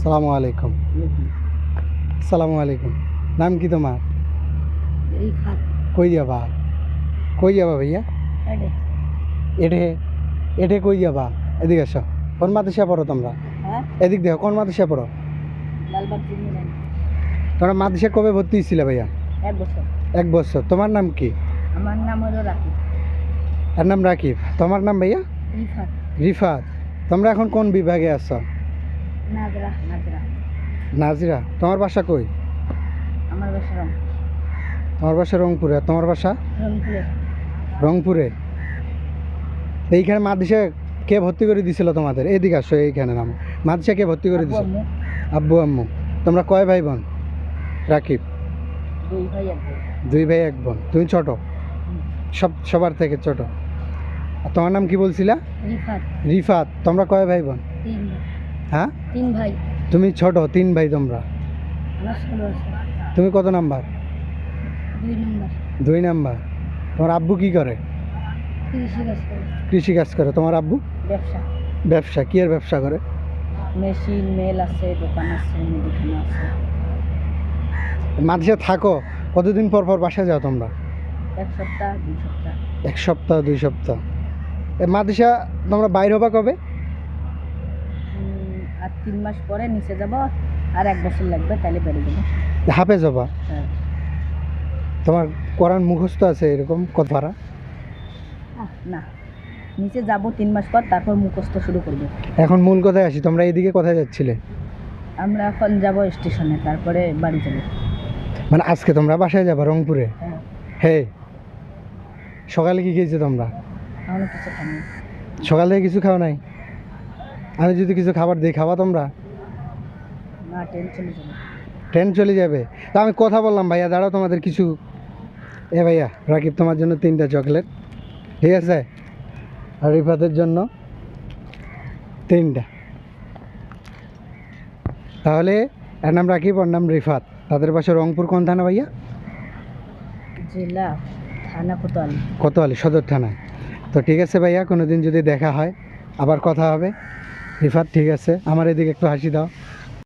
সালামু আলাইকুম। সালামু আলাইকুম। নাম কি তোমার? রিফাত। কই যাবা? কই যাবা ভাইয়া? এডে। এঠে এঠে কই যাবা? এদিকে আসো। কোন মাদ্রাসা পড়ো তোমরা? হ্যাঁ, এদিক দেখো, কোন মাদ্রাসা পড়ো? লালবাগ চিনি। তোমরা মাদ্রাসা কবে ভর্তি হয়েছিলে ভাইয়া? 1 বছর। 1 বছর। তোমার নাম কি? আমার নাম হলো রাকিব। এর নাম রাকিব। তোমার নাম ভাইয়া? রিফাত। রিফাত। তোমরা এখন কোন বিভাগে আছো? নাজরা। নাজিরা। তোমার বাসা কই? আমার বাসা তোমার বাসা রংপুরে। আর তোমার বাসা? রংপুরে। রংপুরে। তো এইখানে মাদ্রাসা কে ভর্তি করে দিছিল তোমাদের? এদিকে আসো, এইখানে নাম। মাদ্রাসা কে ভর্তি করে আব্বু দিছিল? আম্মু। আব্বু আম্মু। তোমরা কয় ভাই বোন? রাকিব। 2 ভাই 1 বোন। 2 ভাই 1 বোন। তুমি ছোট? সবার থেকে ছোট। আর তোমার নাম কি বলছিলা? রিফাত। রিফাত। তোমরা কয় ভাই বোন? 3 ভাই। হ্যাঁ, 3 ভাই। তুমি ছোট। 3 ভাই তোমরা। আমার ষোলো আছে। তুমি কত নাম্বার? 2 নম্বর। 2 নাম্বার। তোমার আব্বু কি করে? কৃষি কাজ করে। কৃষি কাজ করে। তোমার আব্বু? ব্যবসা। ব্যবসা। কি এর ব্যবসা করে? মেশিন মেল আছে, দোকান আছে, মুদিখানা আছে। মাদ্রাসা থাকো কতদিন পর পর বাসায় যাও তোমরা? 1 সপ্তাহ 2 সপ্তাহ। 1 সপ্তাহ 2 সপ্তাহ। এই মাদ্রাসা তোমরা বাইর হবা কবে? আর 3 মাস পরে নিচে যাব। আর 1 বছর লাগবে, তাহলে বেরিয়ে যাবো। হাফেজ হবা? হ্যাঁ। তোমার কোরআন মুখস্থ আছে এরকম কত পারা? না, নিচে যাব 3 মাস পর, তারপর মুখস্থ শুরু করব। এখন মূল কথায় আসি, তোমরা এইদিকে কোথায় যাচ্ছিলে? আমরা এখন যাব স্টেশনে, তারপরে বাড়ি যাব। মানে আজকে তোমরা বাসায় যাবা রংপুরে? হ্যাঁ। হে, সকালে কি খেয়েছো তোমরা? এখনো কিছু খাইনি। সকালে কিছু খাও নাই? আমি যদি কিছু খাবার দিই, খাবা তোমরা? না, ট্রেন চলে যাবে। ট্রেন চলে যাবে। তা আমি কথা বললাম, ভাইয়া দাঁড়াও, তোমাদের কিছু। এ ভাইয়া, রাকিব তোমার জন্য 3টা চকলেট, ঠিক আছে? আর রিফাতের জন্য 3টা। তাহলে এর নাম রাকিব, ওর নাম রিফাত। তাদের বাসা রংপুর। কোন থানা ভাইয়া? জেলা থানা কোতোয়ালি। কোতোয়ালি সদর থানায়। তো ঠিক আছে ভাইয়া, কোনো দিন যদি দেখা হয় আবার কথা হবে। রিফাত, ঠিক আছে? আমার এদিকে একটু হাসি দাও।